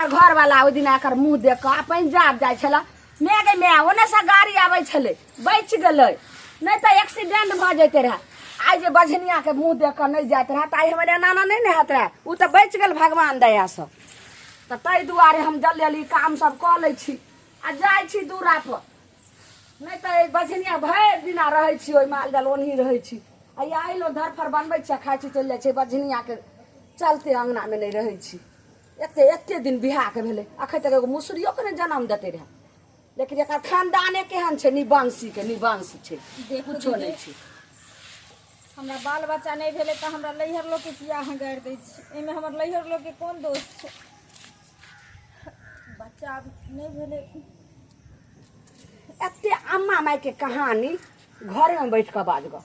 घर वाला ओहि दिन आकर मुंह देख के अपन जाब जाय छला मैं गे मैं ओने से गाड़ी आबै छले बच गेलै नहीं तो एक्सीडेंट भ जैते रहे आई जे बझनिया के मुंह देख के नहीं जात रहे ताई हमरे नाना नहीं ने हत रहे उ तो बच गेल भगवान दया से तो ताई दुआरे हम जल्दी जल्दी काम सब क लै छी आ जाय छी दूरा पर नहीं तो बझनिया भरि दिना रहे छी ओहि माल जाल ओनही रहे छी आ आइलो धरफर बनबै छी खाइ छी चलि जाइ छै बझनिया के चलते अंगना में नहीं रहे छी एते दिन बियाह के भेले अखन तक एगो मुसरियो के जन्म देते रहे लेकिन एक खानदाने केहन छै निवांशी के निवांश छै कुछो नहीं छै हमरा बाल बच्चा नहीं भेले तो हमरा लैहर लोग के किया अहाँ गाड़ि दै छी एमे हमर लैहर लोग के कोन दोष छै बच्चा नहीं भेले एते अम्मा माय के कहानी घरे में बैठ के बाज ग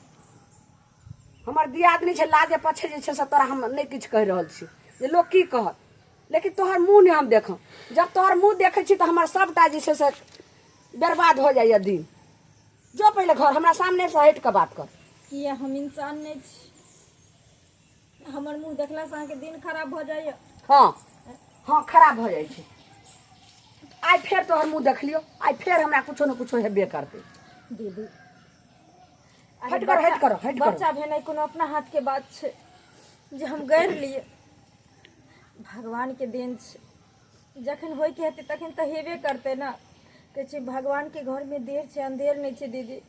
हमर दियादनी छै लाजे पछे जे छै से तोरा हम नहीं किछ कह रहल छी जे लोग की कहत लेकिन तोहर मुंह नहीं हम देखम जब तोहर मुंह देखे छी तो हमर सबटा जे छै से बर्बाद हो जाइए दिन जो पहले घर हमरा सामने से हट के बात कर किया हम इंसान नहीं छी हमर मुंह देखला से अहाँके दिन खराब भ जाइए हाँ खराब हो जाइ छै आई फेर तोहर मुंह देख लियो आई फेर हमरा कुछो न कुछो हेबे करते दीदी हट करो बच्चा भेनाइ कोनो अपना हाथ के बात छै जे हम गाड़ि लिए भगवान के देन छै जखन होय के हेतै तखन तऽ हेबे करतै ना कहै छै भगवान के घर में देर छै अंधेर नहीं छै दीदी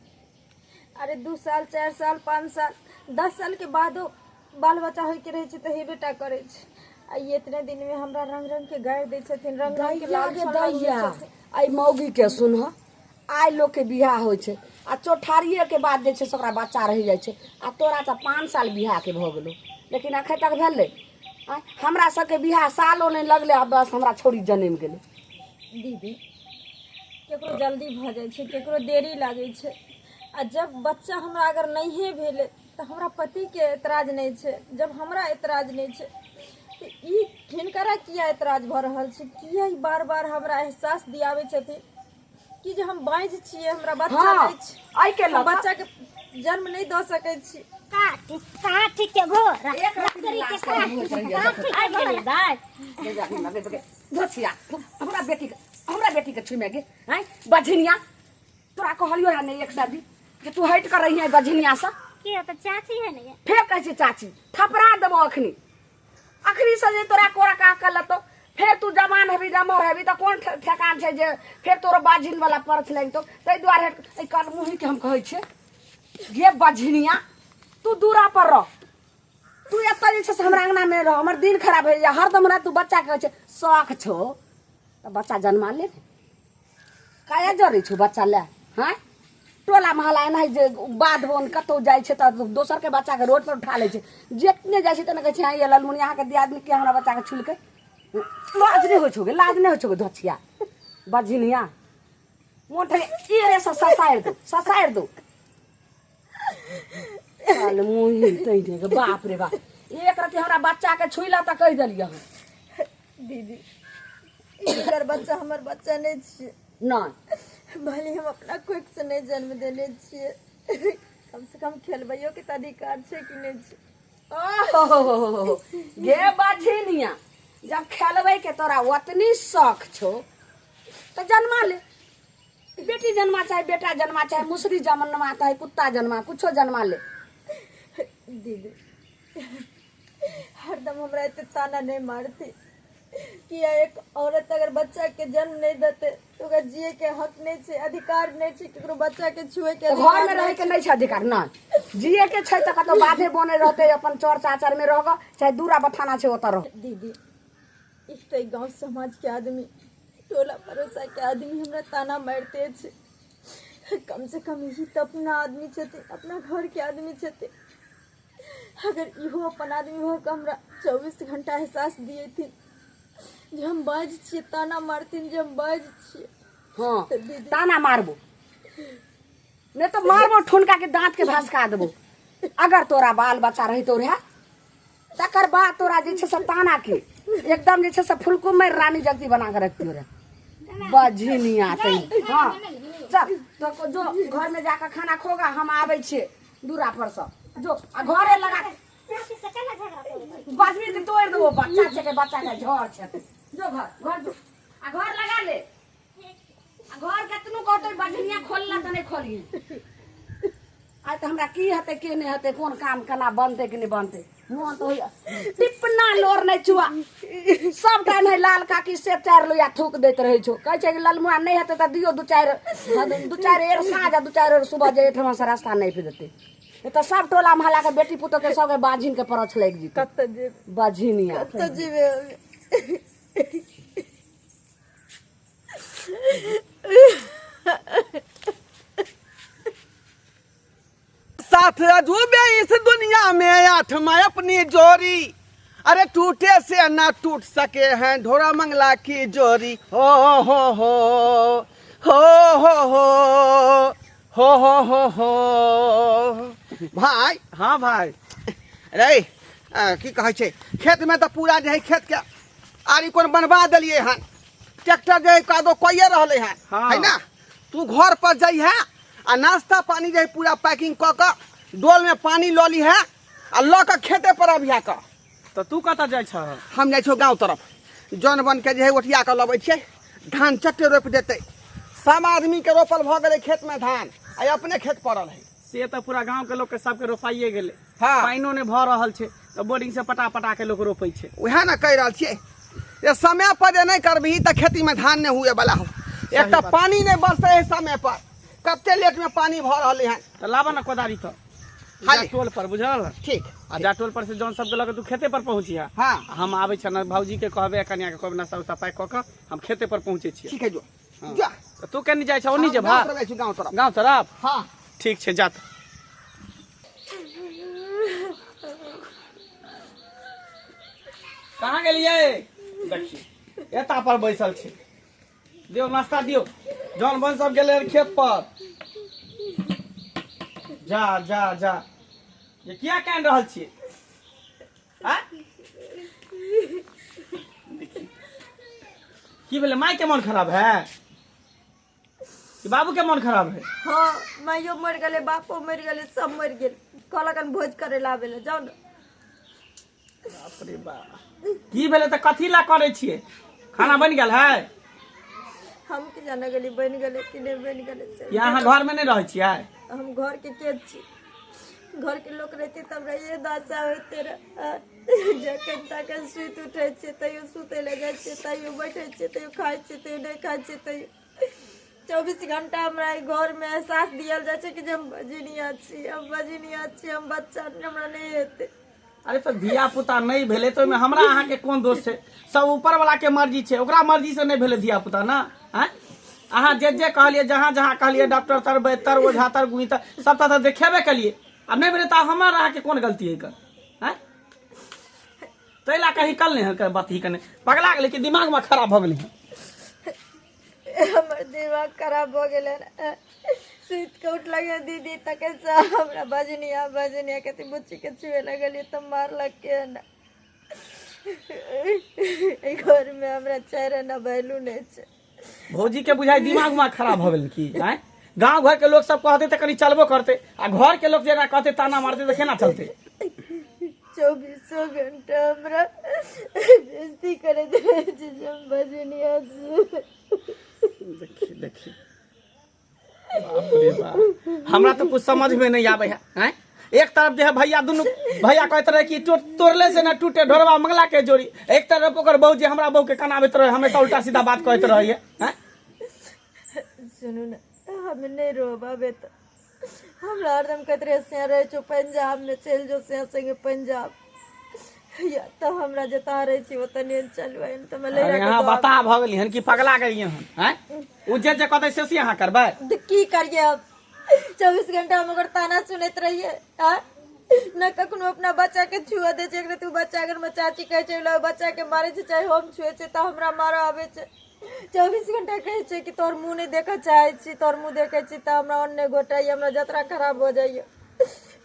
अरे 2 साल 4 साल 5 साल 10 साल के बादो बाल बच्चा होय के रहे छै तऽ हेबेटा करे छै आ इतने दिन में हमरा रंग रंग के गाड़ि दै छथिन रंग रंग के लाल आई मौगी के सुनह आई लोग के बियाह होय छै आ चौठारिये के बाद जे छै से ओकरा बच्चा रह जाइ छै आ तोरा तऽ 5 साल बियाह के भ गेलो लेकिन अखन तक भेलै हमरा सबके बियाह सालो नहीं लगले आ बस हमरा छोड़ी जन्म गेलै दीदी केकरो जल्दी भ जाइ छै केकरो देरी लागै छै आ जब बच्चा हमरा अगर नहीं भेले तऽ हमरा पति के एतराज नहीं छै जब हमरा एतराज नहीं छै तऽ ई हिनकरा किया एतराज भ रहल छै किया ई बार बार हमरा एहसास दियाबै छथिन कि जे हम बाँझ छियै हमरा बच्चा नहीं छै आई के बच्चा के जन्म नहीं द सकै छी कहाँ ठीक के घोर एक लकड़ी के हमरा बेटी के छुमे गे हैं बझनिया तोरा कहलियो है नहीं एक शादी कि तू हट कर रही है बझनिया से के तो चाची है नहीं फेर कहै छै चाची थपरा देबो अखनी से जे तोरा कोरा का कर तो फिर तू जवान हेबी नमहर हेबी तो कौन ठेकान छै जे फिर तोरो बाझिन वाला परछ लग तो तै दुआरे ए कान मुही के हम कहै छै गे बझनिया तू दूरा पर रह तू एत जे छै हमरा अंगना में रह हमर दिन खराब हो जा हरदम रात तू बच्चा कहै छै शौक छो तो बच्चा जन्मा ले काया जरै छौ बच्चा ले हैं टोला महला एनाही जे बाध बोन कतौ जाइ छै त दोसर के बच्चा के रोड पर उठा ले छै जेतने जाइ छै तने कहै छै ये ललमुनी अहाँ के दियादनी के हमरा बच्चा के छुलकै लाज नहीं हो छोगे लाज नहीं हो छोगे धछिया बझनिया मोटे ये ससायर दो चल मुही तई दे बाप रे बाप एक रति हमरा बच्चा के छुइला त कह देलिए हम दीदी इधर बच्चा हमर बच्चा नहीं छियै नहीं भले हम अपना कोख से नहीं जन्म देने छियै कम से कम खेलबैयो के त अधिकार छै कि नहीं छै ओहो गे बझनिया जब खेलबै के तोरा ओतनी शौक छो तो जन्मा ले बेटी जन्मा चाहे बेटा जन्मा चाहे मुसरी जन्मा चाहे कुत्ता जन्मा कुछो जन्मा ले दीदी हरदम हमरा एते ताना नहीं मारती किया एक औरत अगर बच्चा के जन्म नहीं देते तो ओकरा जिए के हक नहीं छै अधिकार नहीं छै केकरो बच्चा के छुए के घर में रहे के नहीं छै अधिकार ना जिए के छै त कतो बाधे बने रहते अपन चोर चाचर में रहग चाहे दूरा बथाना छै ओत रह दीदी एक तो गांव समाज के आदमी टोला पड़ोसा के आदमी हमरा ताना मारते छै कम से कम यही तो अपना आदमी छथिन अपना घर के आदमी छथिन अगर इहो अपन आदमी हो के हमरा 24 घंटा एहसास दिए थी जे हम बाज छियै ताना मारथिन जे हम बाज छियै हाँ ताना मारबो नहीं तो मारबो ठुनका के दांत के भसका देबो अगर तोरा बाल बच्चा रही तो रहा तकर बाद तोरा जे छै से ताना के एकदम जे छै से फुलकुम में रानी जगती बना के रखती रे बझनिया तई हाँ चल तो जो घर में जाकर खाना खोगा हम आवे छियै दूरा पर से जो आ घरे लगा बजबी तो तोड़ देबो बच्चा छै के झड़ छै जो घर जो आ घर लगा ले आ घर केतनो कहतो बजनिया खोलला त नहीं खोली आज तो हमरा की हते के नहीं हते कौन काम केना बनते कि नहीं बनते मुंह तो टिपना लोर नहीं चुआ सब टाइम है लाल काकी से 4 लोया थूक देत रहे छो कह छे कि ललमुआ नहीं हते त दियो दू चार एर साँझ दू चार एर सुबह जे ठमा से रास्ता नहीं पे देते ये तो सब टोला महला के बेटी पुतो के सब के बाजिन के परछ लग जी कत जे बाजिनिया कत जीवे साथ अजूबे इस दुनिया में 8 में अपनी जोड़ी अरे टूटे से ना टूट सके हैं ढोरा मंगला की जोड़ी हो हो हो हो हो हो हो हो हो हो भाई हाँ भाई अरे की कहे छे खेत में तो पूरा जो है खेत के आरी कोन बनवा दिलिए हन ट्रैक्टर जो है कादो कोइए रहले हैं है ना तू घर पर जाई है आ नाश्ता पानी जो है पूरा पैकिंग क के डोल में पानी ल ली है आ ल के खेते पर अभिया का तो तू कत जाय छ हम जाय छो गांव तरफ जन बन के जे है ओठिया के लबै छै धान चट्टे रोप देते सब आदमी के रोपल भ गेले खेत में धान आ अपने खेत पड़ल है से तो पूरा गांव के लोग के सबके रोपाइए गेले हाँ। पाइनो ने भ रहल छै तो बोरिंग से पटा पटा के लोग रोपै छै उहे ना कह रहल छियै ये समय पर जे नहीं करबही त खेती में धान नहीं हुए वाला हो एक तो पानी नहीं बरसे है समय पर कते लेट में पानी भ रहले हैं तो लाबा ना कोदारी तो हाँ जा जी। टोल पर बुझल ठीक आ जा टोल पर से जौन सब के लगे तू खेते पर पहुंची है हाँ हम आबै छ ना भौजी के कहबे कन्या के कहबे नाश्ता उस्ता पैक क के हम खेते पर पहुंचे छियै ठीक है जो जा तो तू केनी जाय छ ओनी जे भा गांव तरफ गांव तरफ हाँ ठीक छै जा कहाँ गेलिए देखिए एता पर बैसल छै दियो नाश्ता दियो जौन बन सब गेले खेत पर जा जा जा ये किया कान रहल छियै हैं की भेले माय के मन खराब है कि बाबू के मन खराब है हाँ माइयो मर गले बापो मर गले सब मर गेल कहलकन भोज करे लाबे जाओ ना बाप रे बाप की भेले त कथी ला करे छियै खाना बन गेल है हम के जाना गली बन गले कि नहीं बन गले से यहाँ घर में नहीं रहे छियै हम घर के छी घर के लोग रहते तब ये दासा होते जखन तक सुत उठे छे तैयो सुते लगे छे तैयो बैठे छे तैयो खाए छे तैयो नहीं खाए छे तैयो 24 घंटा हमरा घर में एहसास दियल जाए छे कि जे हम बजनिया छी हम बच्चा हमरा नहीं हेते अरे तो धिया पुता नहीं भेले तो में हमरा अहाँ के कोन दोष है सब ऊपर वाला के मर्जी छै ओकरा मर्जी से नहीं भेले धिया पुता ना हैं अहाँ जे कहलिए जहाँ जहाँ कहलिए डॉक्टर तर बेतर ओझा तर गुई तर सब तर देखेबे कलिए अब नहीं भेले तो हमारा अहाँ के कोन गलती है कर हैं तैला कहीं कल नहीं है बात ही कने पगला गेले कि दिमाग में खराब हो गेले हमर दिमाग खराब हो गेले सुत के उठ लगे दीदी तक हमरा बजनिया के बुच्ची के छुए लगलिए तो मारलक के ना घर में हमरा चेहरा ना बैलू नहीं छे भौजी के बुझाई दिमाग में खराब हो गेल की हैं गांव घर के लोग सब कहते तो कहीं चलबो करते आ घर के लोग जेना कहते ताना मारते तो केना चलते 24 घंटा हमरा बेइज्जती करे दे हम बजनिया देखिए देखिए बाप रे बाप हमरा तो कुछ समझ में नहीं आवे है हैं एक तरफ जो है भैया दोनों भैया कहते रहे कि तोड़ले से ना टूटे ढोरवा मंगला के जोड़ी एक तरफ ओकर बहू जे हमरा बहू के कनाबैत रहे हमेशा उल्टा सीधा बात कहते रही है हैं सुनू ना हम नहीं रोबाबे तो हमरा हरदम कहते रहे से रहे छो पंजाब में चल जो से संगे पंजाब या तो हमरा जता रहे छी ओतने चलबै तो मैं अरे यहाँ बता भ गेली हन कि पगला गेलिए हन हैं उ जे कहते से यहाँ करबै तो की करिए अब 24 घंटा हम अगर ताना सुनते रहिए न कखनो अपना बच्चा के छुआ दे छै तू बच्चा अगर मैं चाची कहे छै बच्चा के मारे छै चाहे हम छुए छै तो हमरा मारो आवे छै 24 घंटा कहे छै कि तोर मुंह नहीं देखा चाहे छी तोर मुंह देखे छी तो हमरा अन्ने घोटाई हमरा जतरा खराब हो जाइए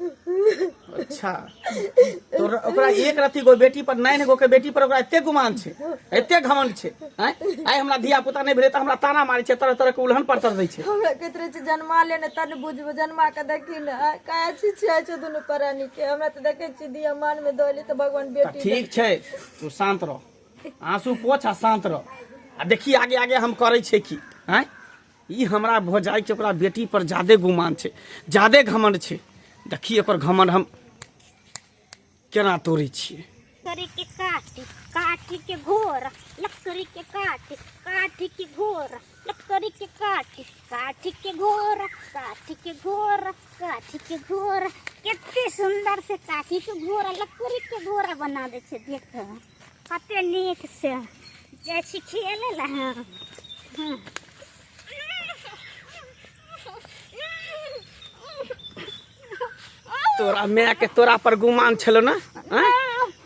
अच्छा तो ओकरा एक रति गो बेटी पर नहीं गो के बेटी पर ओकरा एते गुमान छै एते घमंड छै हैं आइ हमरा धिया पुता नहीं भेले त हमरा ताना मारै छै तरह तरह के उल्हन परतर दै छै हमरा कहते रहे छै जन्मा लेने तन बुझबो जन्मा के देखी न काया छी छै दुनु प्राणी के हमरा त देखे छी दिया मान में दोली तो भगवान बेटी ठीक छै तू शांत रह आंसू पोछ आ शांत रह। आ देखी आगे आगे हम करे छे की हैं ई हमरा भौजाई के ओकरा बेटी पर ज्यादे गुमान छे, ज्यादे घमंड छे। देखी एकर घमंड हम केना तोड़े छिए। लकड़ी के काटी काटी के घोर, लकड़ी के काटी काटी के घोर, लकड़ी के काटी काटी के घोर, काटी के घोर, काटी के घोर। कितनी सुंदर से काटी के घोर लकड़ी के घोर बना दे छे। देख कते नीक से जैसे खेले ला। हाँ तोरा मैं के तोरा पर गुमान छलो ना,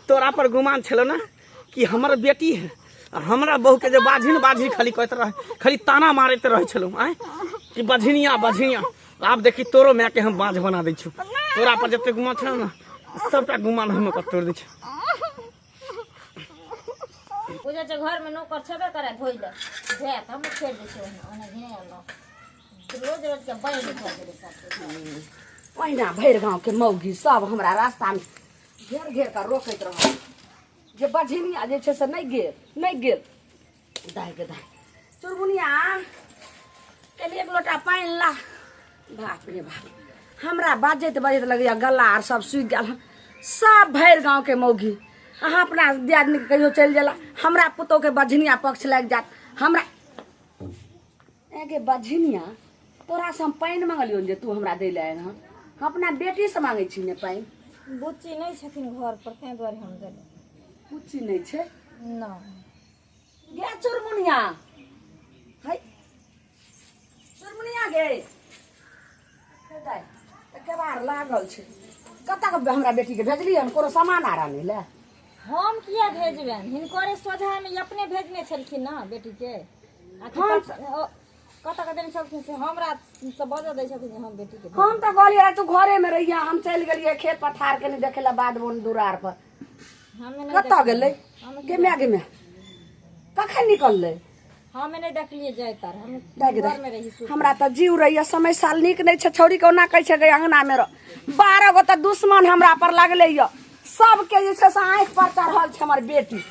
तोरा पर गुमान छलो ना कि हमर बेटी है और हमरा बहू के जे बाझिन बाझी खाली कहत रहे, खाली ताना मारते रहे छलो कि बझिनिया बझिनिया। आब देखी तोरो मैं के हम बाझ बना दै छु। तोरा पर जते गुमान छलो ना सबटा गुमान हम कर तोड़ दै छु। पूजा जे घर में नौकर छबे करे धोइ ले जे हम छेड़ दे छै ओने घेरलो रोज रोज के बैठ दे साथे। ओहिना भैर गाँव के मौगी सब हमरा रास्ता में घेर घेर कर रोकैत रह। जे बझिनिया जे छै से नहीं गेल दाय के दाय चुरमुनिया कनी एक लोटा पानी ला। बाप रे बाप हमरा बाजैत लगैया गला आर सब सूख गेल। सब भैर गाँव के मौगी अहाँ अपना दियादनी के कहियो चलि जाला, हमरा पुतोह के बझिनिया पक्ष लग जात। हमरा एगे बझिनिया तोरा से हम पानी मांगलियो जे तू हमरा दे ले हन। हम अपना बेटी से मांगे छी ने पानी। बुच्ची नहीं छथिन घर पर तै द्वारे हम देले। बुच्ची नहीं छे ना गे चुरमुनिया है चुरमुनिया गे दाय के बार लागल छे। कता के हमरा बेटी के भेजली हन कोनो सामान आरा नहीं ले। हम किया भेजबेन हिनकरे सोझा में अपने भेजने छलखिन ना बेटी के। कता के दिन सब से हमरा से बजा दै छथिन हम बेटी के। हम तो कहलिए तू घरे में रहिया, हम चल गेलिए खेत पथार के नहीं देखेला बाद बोन दुरार पर। हमें कता गेलै गे मैं कखन निकललै हमें नहीं देखलिए जाय तार हम दाय घर में रही सु। हमरा तो जीव रहिया समय साल निक नहीं छे। छौरी के ओना कहै छे गे अंगना में रह। 12 गो तो दुश्मन हमरा पर लगले य। सबके जे छे से आँख पर चढ़ल छे हमर बेटी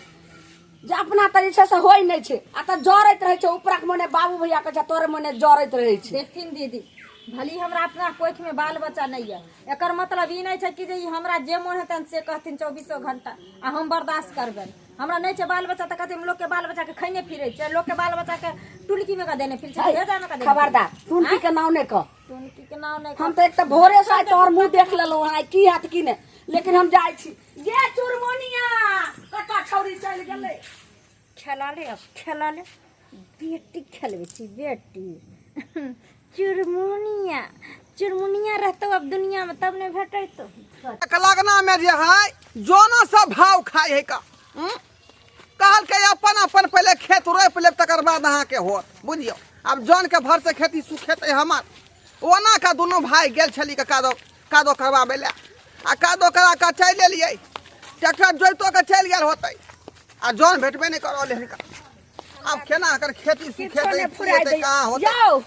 जे अपना त जे छे से होय नहीं छे। आ त जरैत रहे छे ऊपरक मोने बाबू भैया के छे तोरे मोने जरैत रहे छे। देखथिन दीदी भली हमरा अपना कोख में बाल बच्चा नहीं है। एकर मतलब ई नहीं छे कि जे हमरा जे मन हेतन से कहथिन 24 घंटा आ हम बर्दाश्त करबेन। हमरा नहीं छे बाल बच्चा त कहथिन लोग के बाल बच्चा के खैने फिरे छे, लोग के बाल बच्चा के टुलकी में का देने फिर छे भेजा में का देने। खबरदार टुनकी के नाव ने कह। टुलकी के नाम नहीं हम तो एक तो भोरे से तोहर मुंह देख लेलो हां की हाथ की ने, लेकिन हम जाय छी गे चुरमुनिया कता छौरी चल गेलै। खेला ले अब खेला ले बेटी खेलबे छी बेटी। चुरमुनिया चुरमुनिया रहतो अब दुनिया में तब नहीं भेटै तो। लगना में जे है जोनो सब भाव खाए है का कहल के अपन अपन पहले खेत रोप ले तकर बाद अहाँ के हो बुझियो। अब जौन के भर से खेती सुखेत हमार ओना का दोनों भाई गेल छली के कादो करवाबे ले आ कादो करा के चल एलिए। ट्रैक्टर जोइतो के चल गेल होते आ जौन भेटबे नहीं करो ले का। अब केना कर खेती सुखेत कहां होते जाओ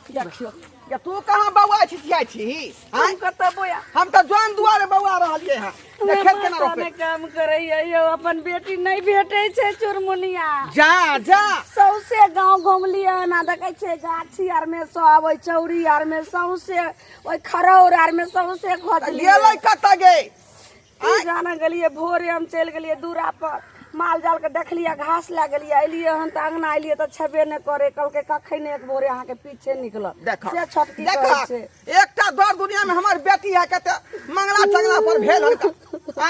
देखियो या तू कहां बौआ छिटिया छी। हम कत बोया हम तो जौन दुआरे बौआ रहलिए हैं खेत केना रोपे काम करैया यो अपन बेटी नहीं भेटै छे चुरमुनिया। जा जा सौसे गांव घुमलिए ना देखै छे गाछी आर में सब ओइ चौरी आर में सौसे ओइ खरौर आर में सौसे खोजलिए। गेलै कत गे की जाना गेलिए भोरे हम चल गेलिए दूरा पर माल जाल के देखलिए घास ला गेलिए अलिए हन त अंगना अलिए त छबे न करे। कल के कखै ने एक भोरे अहाँ के पीछे निकलल देखा से छटकी देखा कहै छे। एकटा दौर दुनिया में हमर बेटी है कते मंगला चंगला पर भेल हन आ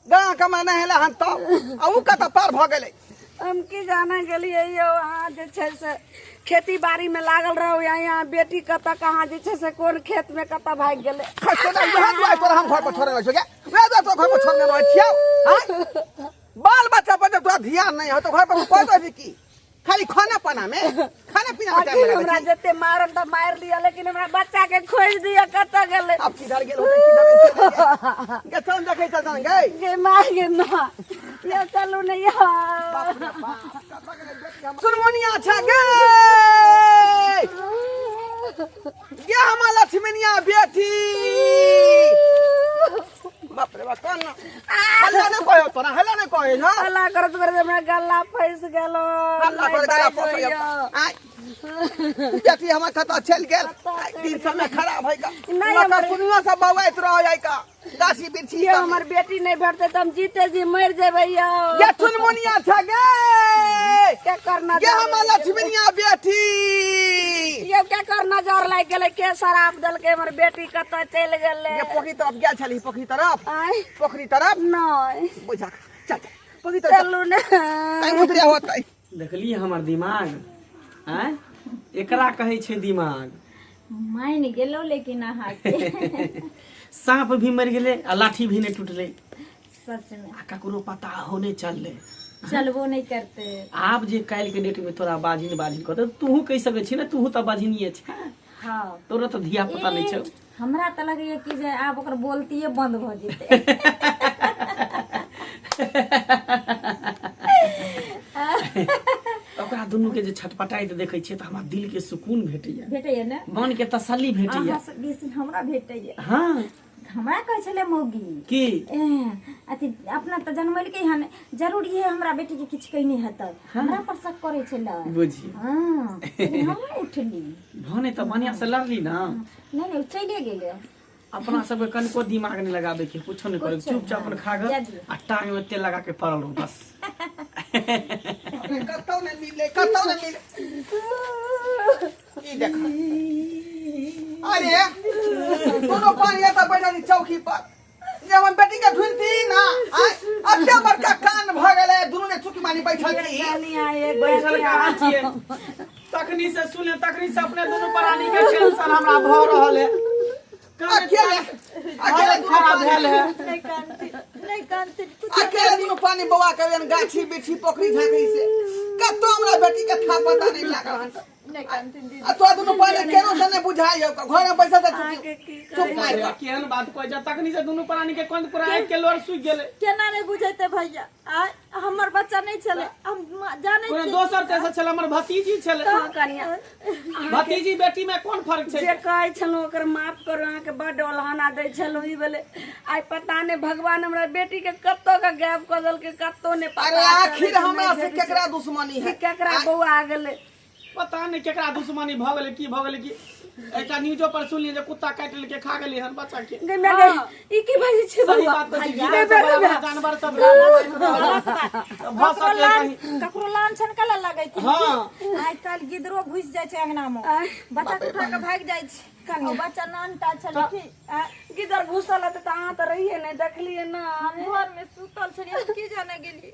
गां कमा नहीं हैला हन तो आ उ कत पार भ गेलै। हम की जाना गेलिए यो अहाँ जे छै से खेती बाड़ी में लागल रहो यहाँ बेटी कत कहाँ जे छै से कोन खेत में कत भाग गेलै। खसना यहां दुआर पर हम घर पर छोड़े रह गे वे तो घर पर छोड़ने रह छियौ। बाल बच्चा पर तोरा ध्यान नहीं हो तो घर पर कोई तो की खाली खाना पीना में खाना पीना में टाइम लगा। हमरा जते मारन त मार लिया लेकिन हमरा बच्चा के खोज दिया कत गेलै। अब किधर गेल होते किधर गे चल देखे चल गे गे मार गे ना ये चलू नहीं चुरमुनिया छ गे गे हमर लक्ष्मनिया बेटी। बाप रे रे कौन ना हल्ला ने कहो तोरा हल्ला ने कहे ना अल्लाह करत करे हमरा गला फंस गेलो हल्ला कर गला फंस आई बेटी हमर खाता चल गेल दिन समय खराब है का नहीं, लका सुनियो सब बवाइत रह जाय का गाछी बिरछी ये हमर बेटी नहीं भेटते त हम जीते जी मर जेबै यो ये चुनमुनिया छ गे क्या करना ये हमर लक्ष्मीनिया बेटी ये क्या करना जोर लाग गेलै के शराब दल के हमर बेटी कत चल गेलै ये पोखरी तरफ गेल छली पोखरी तरफ आय पोखरी तरफ नहीं बुझा चल पोखरी तरफ चलू ने कहीं उतरिया होतै देखलिए हमर दिमाग हैं एकरा कहे छे दिमाग मान गेलो लेकिन अहाँ के सांप भी मर गेले आ लाठी भी नहीं टूटले सच में आ ककरो पता होने चलले चलबो नहीं करते। आब जे काल के डेट में तोरा बाजिन कहते तूहू कह सके छी ना तूहू तो बाजिनिए छ हाँ तोरा तो धिया पता नहीं छौ हमरा त लगैया कि जे आब ओकर बोलतिए बंद भ जेतै ओकरा दुनू के जे छटपटाइत देखे छियै त हमरा दिल के सुकून भेटैया भेटैया ने मन के तसल्ली भेटैया अहाँ से बेसी हमरा भेटैया। हाँ हमरा कहै छले मौगी की अथी अपना त जनमलकै हन जरूर ये हमरा बेटी के किछ कहने हेतै हमरा पर शक करे छले बुझी हां लेकिन हम उठली भने त बढ़िया से लड़ली ना नहीं नहीं चले गेले अपना सब के कनको दिमाग नहीं लगाबे के कुछो नहीं करे चुपचाप अपन खा गए आ टांग में तेल लगा के पड़ल रहो बस कतौ ने मिले ई देख अरे कोनो पानी आता बैठा चौकी पर जे हम बेटी के ढूंढती ना अब क्या बड़का कान भ गेले दुनू ने चुकी मानी बैठल छी बैठल कहाँ छिए तखनी से सुने तखनी से अपने दोनों प्राणी के टेंशन हमरा भ रहल है अकेले खराब भेल है नहीं कांति अकेले दुनू पानी बवा के गाछी बिछी पोखरी झांकी से कतो हमरा बेटी के था पता नहीं लागल नहीं कांति दीदी आ तो दुनू पानी केनो से नहीं बुझाई घर में पैसा से चुप मार के केहन बात कोइ जा तखनी से दोनों प्राणी के कंद पूरा एक के लोर सुख गेले केना नहीं बुझैते भैया आ हमर बच्चा नहीं चले हम जाने कोई दोसर तेसर छले हमर भतीजी छले कनिया भतीजी बेटी में कोन फर्क छै जे कहै छलौ ओकर माफ करू अहाँ के बड ओलहाना दै छलौ ई बेले आइ पता नहीं भगवान हमरा बेटी के कत्तो का गैप क देल के कत्तो ने अरे पता आखिर हमरा से केकरा दुश्मनी है केकरा बौआ आ गेलै पता नहीं केकरा दुश्मनी भ गेले की एकटा न्यूजो पर सुनलिए जे कुत्ता काट लेके खा गेली हन बच्चा के गे मैं ई की भाजी छै सही बौआ बात कहै छी जानवर सब भ सके कहीं ककरो लान छन कला लागै छै हां आइ काल गिदरो घुस जाय छै अंगना में बच्चा के उठा के भाग जाय छै कनी बच्चा नानटा छले की किधर घुसल त अहाँ त रहिए नहीं देखलिए ना घर में सुतल छलिए हम की जाने गेली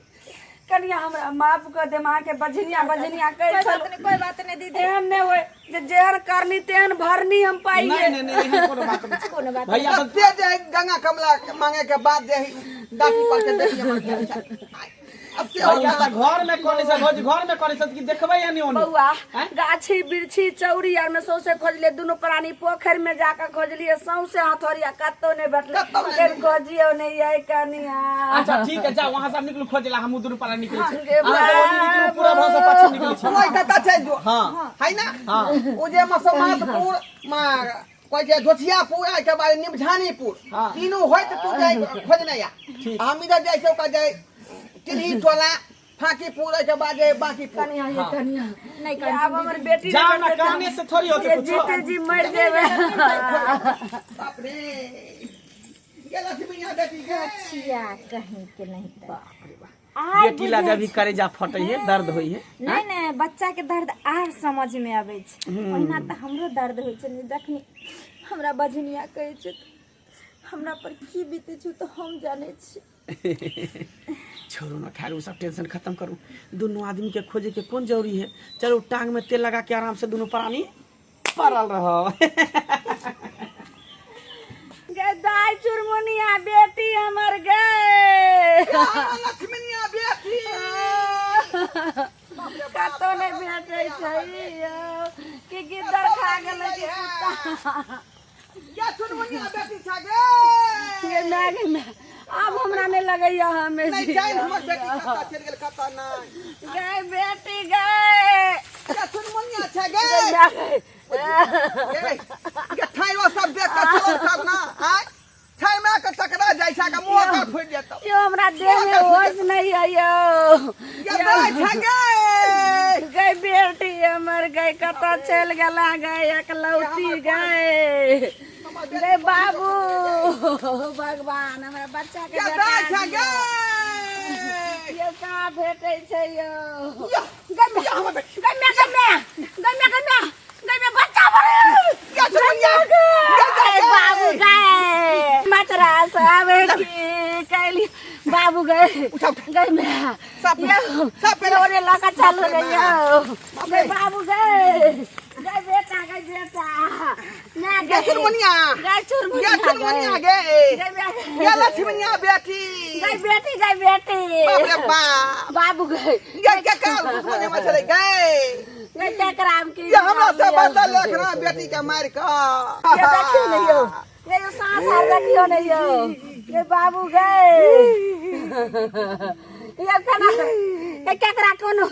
कनिया हमरा माफ कर दे मां के बजनिया कह छल कोई बात नहीं दीदी एहन नहीं होय जे जेहन करनी तेहन भरनी हम पाइए नहीं यहाँ कोनो बात नहीं कोनो बात भैया ते जे गंगा कमला मांगे के बाद जे डाकी पर के देखिए हमर अब से हो भैया गया घर में कोनी से भौज घर में कोनी से कि देखबै या नहीं ओनी बौआ गाछी बिरछी चौरी आर में सौसे खोजले दुनू प्राणी पोखर में जाकर खोजलिए सौसे हथौरिया कत्तो नहीं बैठले फिर खोजियो नहीं आई कनिया अच्छा ठीक है जा वहां से हम निकलू खोजला हम दूर पर निकले छी गे अहाँ से ओनी निकलू पूरा भाव से पाछे निकले छी कोई कता छै जो हां है ना हां ओ जे मसमातपुर मार कोई जे दोथियापुर आइ के बाद निमझानीपुर हाँ। तीनों होय त तू जाय खोजने या हम इधर जाय से का जाय तिरही टोला फाकीपुर के बाद जाय बाकीपुर कनिया ये कनिया नहीं ये अब हमर बेटी जाओ ना कहने से थोड़ी होते ये कुछ जीते जी मर जेबे बाप रे ये लक्ष्मीया बेटी के छिया कहीं के नहीं बाप रे बेटी ला जब भी करेजा फटै है दर्द होई है नहीं नहीं बच्चा के दर्द आर समझ में आवे छै ओहिना त हमरो दर्द होय छै जखनी हमरा बजनिया कहै छै हमरा पर की बीते छै तो हम जाने छी छोड़ो ना खैर वो सब टेंशन खत्म करू दोनों आदमी के खोजे के कौन जरूरी है चलो टांग में तेल लगा के आराम से दोनों प्राणी पड़ल रहो गे दाई चुरमुनिया बेटी हमर गे लक्ष्मीया बेटी कतो नहीं भेटै छै यौ कि गिद्दर खा गेलै कि कुत्ता या चुनमुनिया बेटी छ गे ये मैं अब हमरा नहीं लगैया हमें नहीं जाय हमर बेटी कता चल गेल कता ना गे बेटी गे या चुनमुनिया छ गे ये ठाइरो सब देख के चलो करना आय ठाइ में के टकरा जाय पैसा का मुंह का फूट जाता यो हमरा देह में होश नहीं है यो ये दाई छगे गई बेटी हमर गई कतऽ चल गेला गई एकलौती गई गई बाबू भगवान हमरा बच्चा के ये दाई छगे ये कहाँ भेटै छै यो या गई हमर बेटी गई बच्चा भरे क्या चलिया गई बाबू गई मचरा से आवे की कैली बाबू गई गई मैं सब रोने लगा चालू रही हो गई बाबू गई गई बेटा मैं ये चुरमुनिया गई चुरमुनिया गे ये लक्ष्मीनिया बेटी गई बेटी बाप रे बाप बाबू गई ये क्या कर दुश्मनी में चले गए गई टकराम की ये हमरा से बदल लेखना बेटी के मार का ये देखियो नहीं हो ये सांस हार देखियो नहीं हो ये बाबू गए ये केना ये केकरा कोनो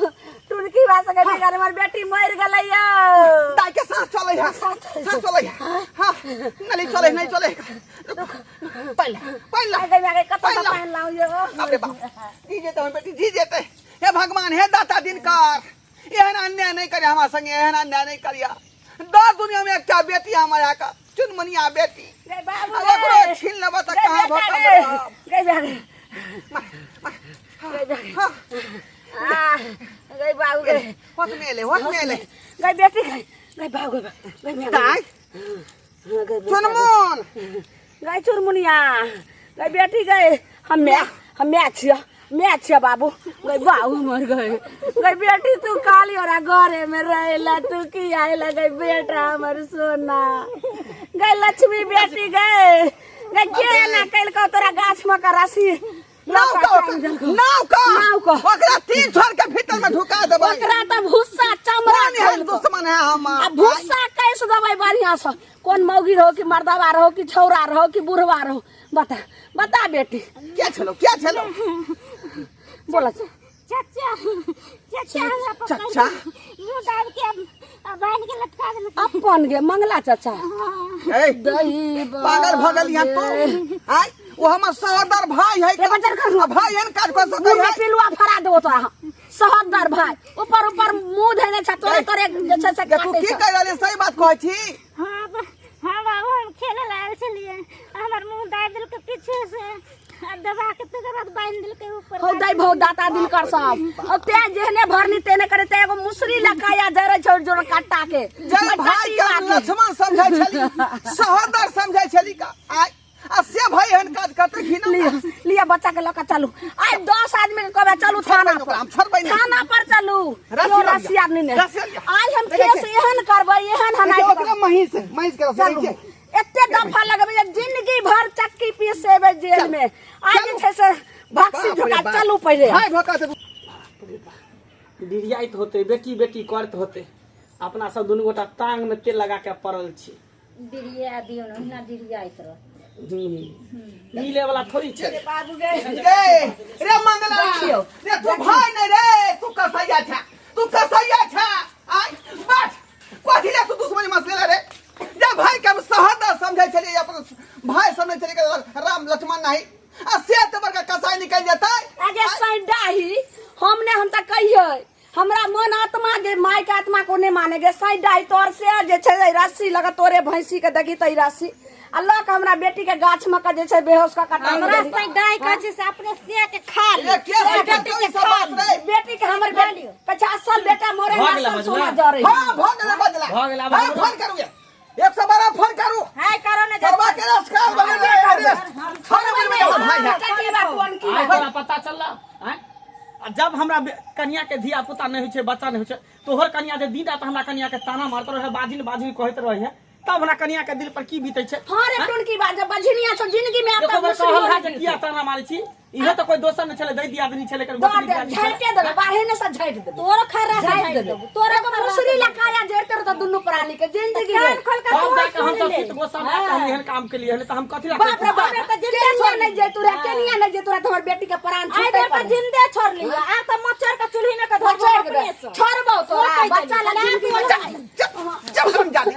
टुनकी भाषा के बेगर हमर बेटी मर गेलै यो दाई के सांस चले है सांस चले है हां नहीं चले पहला गई कतौ से पान लाऊ यो अरे बाप जी जेते हम बेटी जी जेते हे भगवान हे दाता दिनकर एहन अन्याय नहीं करे हमार संगे एहन अन्याय नहीं करिया दो दुनिया में एकटा बेटी हमारा का चुनमुनिया बेटी गई बाबू अगर छीन लेबा त कहां भटक गई बाबू गई होत में ले गई बेटी गई बाबू गई दाई चुनमुन गई चुरमुनिया गई बेटी गई मैं छिया बाबू गई बाबू मर गए गई बेटी तू काली और घरे में रहेला तू की आएला गई बेटा हमर सोना गई लक्ष्मी बेटी गई के ना कैल को तोरा गाछ में का राशि नाव का ओकरा 3 छोर के भीतर में ढुका देबै ओकरा त भुस्सा चमड़ा कौन है दुश्मन है हम अब भुस्सा कैसे देबै बढ़िया से कौन मौगी रहो कि मर्दवा रहो कि छौरा रहो कि बुढ़वा रहो बता बेटी क्या छलो बोला चाचा हमरा पकड़ चाचा मुंह दाब के बांध के लटका देलक अपन गे मंगला चाचा ए दही पागल भगल यहाँ तू आय वो हमर सहोदर भाई है ए बचन कर भाई हन काज कर मुंह में सकै पिलुआ फरा देबो तोरा सहोदर भाई ऊपर मुंह धैने छ तोरे जे छै से तू काटे की छ कह रहले सही बात कहै छी हां बाबू हम खेले लाल चलिए हमर मुंह दाब देलक पीछे से दबा के तो बाद बांध देलक ऊपर हो दई भौ दाता दिन कर सब अब ते जेहने भरनी तेने करे ते एगो मुसरी लकाया जरे छोड़ जोड़ काटा के जय भाई का लक्ष्मण समझै छली सहोदर समझै छली का आय आ से भाई हन काज करते घिना लिया बच्चा के लका चलू आय 10 आदमी के कहबे चलू थाना पर हम छोड़बै नहीं थाना पर चलू रस्सी आदमी ने रस्सी आज हम केस एहन करबै एहन हनाई ओकरा महीस के रस्सी एते दफा लगबे जे जिंदगी भर चक्की पीसेबे जेल में आज छै से भक्सी ढोका चलू पहिले हाय भोका से डिरियाइत होते बेटी करत होते अपना सब दुनू गोटा टांग में तेल लगा के पड़ल छी डिरिया दियो ना डिरियाइत रह मिले वाला थोड़ी छे बाबू गे रे मंगला रे तू भाई नहीं रे तू कसैया था आय बैठ कोथी ले तू दुश्मनी मसले रे जे भाई के सहोदर समझै छली अपन भाई समझै छली राम लक्ष्मण नहीं आ से तबर का कसाई निकल जाता आगे सैडाही हम त कहिए हमरा मन आत्मा गे माय के आत्मा को नहीं मानेगे सैडाही तोर से जे छै रस्सी लगा तोरे भैंसी के दगी तई रस्सी अल्लाह का हमरा बेटी के गाछ में का जे छै बेहोश का काटा हमरा सैडाई का जे से अपने से के खा ले ये क्या बेटी के बात रे बेटी के हमर बेटी 50 साल बेटा मोरे ना सोना जा रही हां भगला बदला हां फोन करू 112 फोन करू है करो ना करवा के नमस्कार बने खाने में भाई है कौन की आय तोरा पता चलला हैं जब हमरा कन्या के धिया पुता नहीं होय छै बच्चा नहीं होय छै तोहर कन्या जे दिन रात हमरा कन्या के ताना मारत रहे बाजिन कहत रहे तब हमरा कन्या के दिल पर की बीते छै हां रे टुन की बात जब बझनिया छ जिंदगी में देखो अब मैं कहल है जे किया ताना मारै छी इहो तो कोई दोसर न छले दै दिया आदमी छले कर बकरी झैटे दे बाहे ने से झैट दे तोरो खरा से झैट दे तोरा को मुसरी लकाया जेरते तो दुनु प्राणी के जिंदगी में खोल के हम जाके हम सब कित गोसा में हम एहन काम के लिए हने त हम कथि बाप रे बाप त जिंदे छोड़ नहीं जे तोरा केनिया नहीं जे तोरा तोहर बेटी के प्राण आई छूटे बेटा जिंदे छोड़ लिया आ त मच्छर का चूल्ही में का धर छोड़ दे छोड़बो तोरा बच्चा लगा जब हम जाने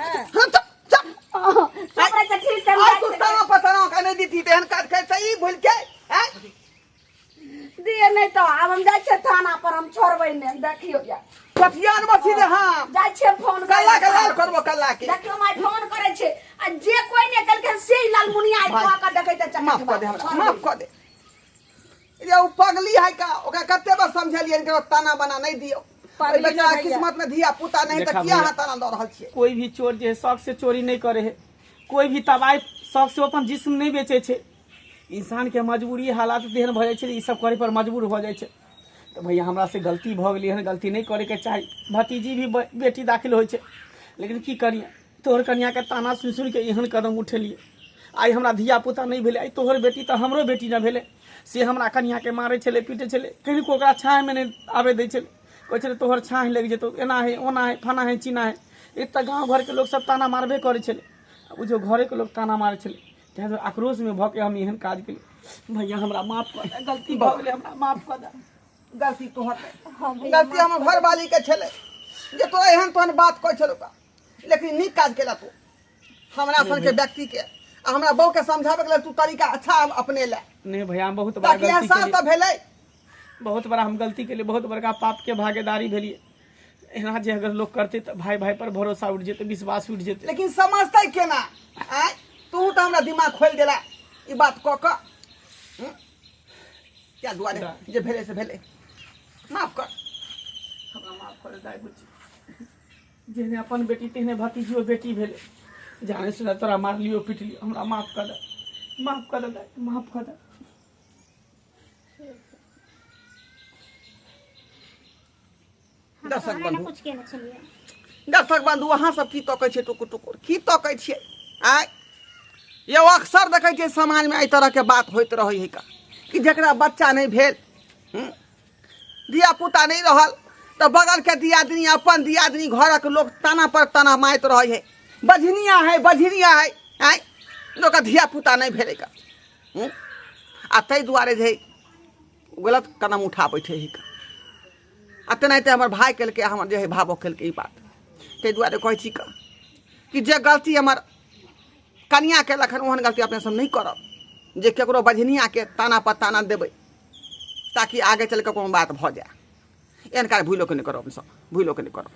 अपने ठीक आज कुछ ताना पता ना कहने दी थी तेहन काट के सही भूल छोड़बै ने देखियो जा कथिया न बसी रे हां जाइ छै फोन कल्ला के लाल करबो कल्ला के देखियो माय फोन करे छै आ जे कोई ने कलके से ही लाल मुनिया आ का देखै त चक्कर माफ कर दे हमरा माफ कर दे ये उ पगली है का ओकरा कते बार समझलिए इनके ताना बना नहीं दियो पगली बेचारा ना भैया। किस्मत में धिया पुता नहीं देखा तो किया भैया। हां ताना दऽ रहल छियै कोई भी चोर जे है शौक से चोरी नहीं करे है, कोई भी तबाही शौक से अपन जिस्म नहीं बेचे छे। इंसान के मजबूरी हालात देहन भ जाय छे, ई सब करे पर मजबूर हो जाय छे। तो भैया हमरा से गलती भ गेली हन, गलती नहीं करे के चाही। भतीजी भी बेटी दाखिल होय छे, लेकिन की करिए, तोहर कन्या के ताना सुन सुन के एहन कदम उठेलिए। आई हमरा धिया पुता नहीं भेले, आई तोहर बेटी तो हमरो बेटी न भेले। से हमरा कन्या के मारे छले, पीटे छले, कहीं को ओकरा छाह में नहीं आवे दै छले। कहै छले तोहर छाह लग जेतौ, एना है ओना है फना है चीना है। एक तो गाँव घर के लोग सब ताना मारबे करे छले, अब जो घरे के लोग ताना मारे छले। तें आक्रोश में भ के हम एहन काज केलिए। भैया हमरा माफ कर दे, गलती भ गेलै, हमरा माफ कर दे। गलती तोहर नहीं, गलती हमर घर वाली के छले जे तोरा एहन तोहन बात कहै छलो का, लेकिन नीक काज केला तू हमरा सन के व्यक्ति के आ हमरा बहू के समझावे के लेल तू तरीका अच्छा अपने ले। नहीं भैया हम बहुत बड़ा ताकि गलती एहसास केलिए, तो भेलै बहुत बड़ा हम गलती के लिए बहुत बड़का पाप के भागीदारी भेलिए। एना जे अगर लोग करते तो भाई भाई पर भरोसा उठ जेते, विश्वास उठ जेते। लेकिन समझतै केना आय तू तो हमरा दिमाग खोल देला ई बात क क क्या दुआरे जे भेले से भेले माफ कर हमरा माफ कर दे बुच्ची, जेने अपन बेटी तेने भतीजियो बेटी भेले, जाने से तोरा मार लियो पीट लियो। हमरा माफ कर दे, माफ कर दे, माफ कर दे। दर्शक हमरा बंधु कुछ कहने छलिए। दर्शक बंधु अहाँ सब की तकै छियै टुकुर टुकुर की तकै छियै आय ये अक्सर देखै छियै समाज में एहि तरह के बात होइत रहै है का कि जकरा बच्चा नहीं भेल धिया पुता नहीं रहल तो बगल के दियादनी अपन दियादनी घरक लोग ताना पर ताना मारैत रहै है, बझनिया है आय लोग धिया पुता नहीं भेले का आ ताहि दुआरे जे गलत कदम उठाबै छै का। आ तेनाहिते हमर भाई केलकै, हमर जे है भावो केलकै ई बात। ताहि दुआरे कहै छी कि जे गलती हमर कनिया केलक हन ओहन गलती अपने सब नहीं करब, जे केकरो बझनिया के ताना पर ताना देबै ताकि आगे चल के कोनो बात भ जाए। एहन काज भूलो के नहीं करब, हमसब भूलो के नहीं करब।